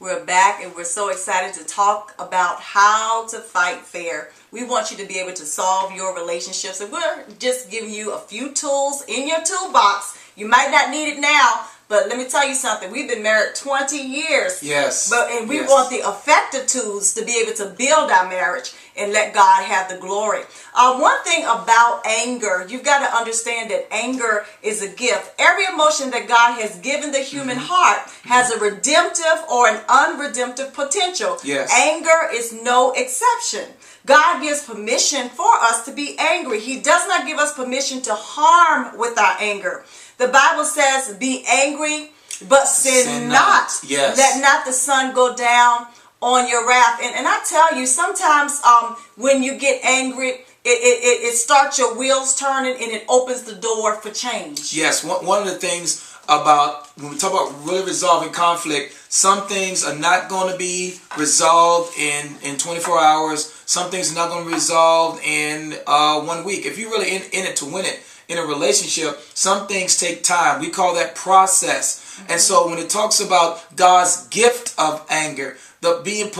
We're back and we're so excited to talk about how to fight fair. We want you to be able to solve your relationships, and we're just giving you a few tools in your toolbox. You might not need it now, but let me tell you something. We've been married 20 years. Yes. And we want the effective tools to be able to build our marriage and let God have the glory. One thing about anger, you've got to understand that anger is a gift. Every emotion that God has given the human heart has a redemptive or an unredemptive potential. Yes. Anger is no exception. God gives permission for us to be angry. He does not give us permission to harm with our anger. The Bible says, be angry, but sin not. Yes. Let not the sun go down on your wrath. And I tell you, sometimes when you get angry, it starts your wheels turning and it opens the door for change. Yes, one of the things about, when we talk about really resolving conflict, some things are not going to be resolved in 24 hours. Some things are not going to be resolved in 1 week. If you're really in it to win it in a relationship, some things take time. We call that process. And so when it talks about God's gift of anger, having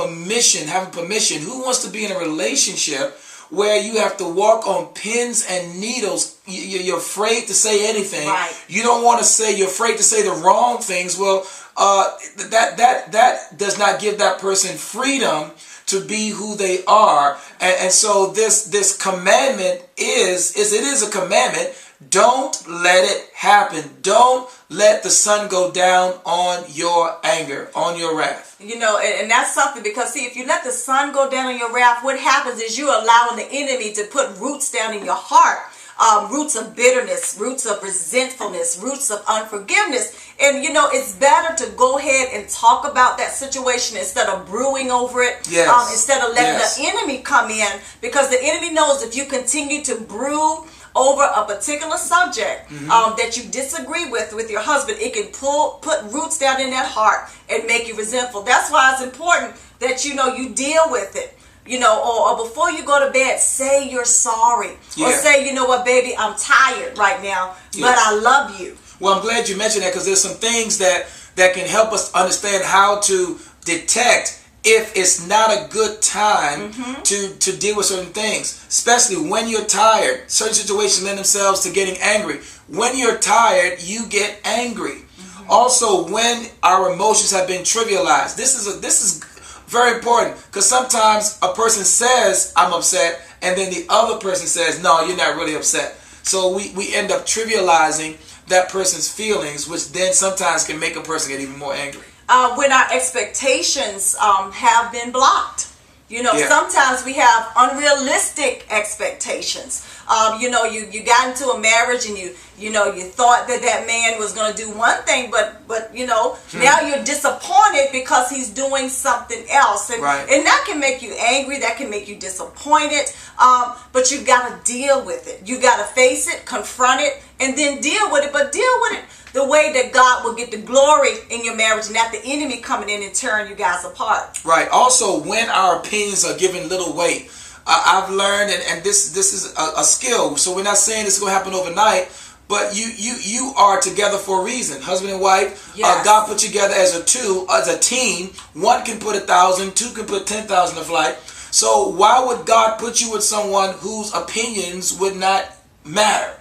permission, who wants to be in a relationship where you have to walk on pins and needles? You're afraid to say anything. Right. You don't want to say, you're afraid to say the wrong things. Well, that does not give that person freedom to be who they are. And so this commandment is a commandment. Don't let it happen. Don't let the sun go down on your anger, on your wrath. You know, and that's something, because see, if you let the sun go down on your wrath, what happens is you're allowing the enemy to put roots down in your heart. Roots of bitterness, roots of resentfulness, roots of unforgiveness. And you know, it's better to go ahead and talk about that situation instead of brewing over it. Yes. Instead of letting the enemy come in, because the enemy knows if you continue to brew over a particular subject that you disagree with your husband, it can put roots down in that heart and make you resentful. That's why it's important that you deal with it. Or before you go to bed, say you're sorry. Or say, you know what, baby, I'm tired right now, but I love you. Well, I'm glad you mentioned that, because there's some things that can help us understand how to detect if it's not a good time to deal with certain things, especially when you're tired. Certain situations lend themselves to getting angry. When you're tired, you get angry. Also, when our emotions have been trivialized. This is very important, because sometimes a person says, I'm upset, and then the other person says, no, you're not really upset. So we end up trivializing that person's feelings, which then sometimes can make a person get even more angry. When our expectations have been blocked. Sometimes we have unrealistic expectations. You got into a marriage and you thought that man was going to do one thing, but now you're disappointed because he's doing something else. And that can make you angry, that can make you disappointed, but you got to deal with it. You got to face it, confront it, and then deal with it, but deal with it the way that God will get the glory in your marriage, and not the enemy coming in and tearing you guys apart. Right. Also, when our opinions are given little weight, I've learned, and this is a skill. So we're not saying this is going to happen overnight, but you are together for a reason. Husband and wife, God put you together as a team. One can put 1,000, two can put 10,000 to flight. So why would God put you with someone whose opinions would not matter?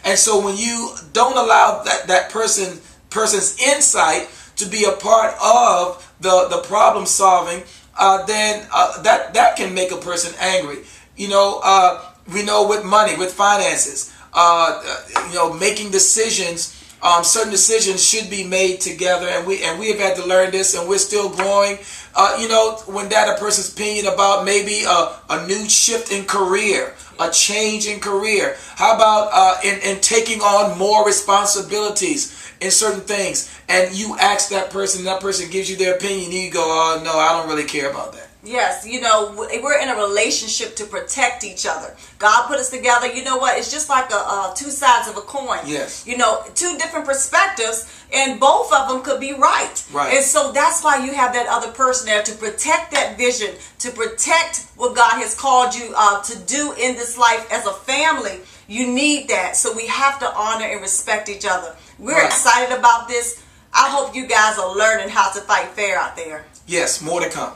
And so when you don't allow that person's insight to be a part of the problem solving, then that can make a person angry. We know with money, with finances, making decisions. Certain decisions should be made together, and we have had to learn this, and we're still growing. When that a person's opinion about maybe a new shift in career, a change in career. How about in taking on more responsibilities in certain things, and you ask that person, and that person gives you their opinion, and you go, oh no, I don't really care about that. Yes, we're in a relationship to protect each other. God put us together. You know what? It's just like two sides of a coin. Yes. Two different perspectives, and both of them could be right. Right. And so that's why you have that other person there to protect that vision, to protect what God has called you to do in this life as a family. You need that. So we have to honor and respect each other. We're excited about this. I hope you guys are learning how to fight fair out there. Yes, more to come.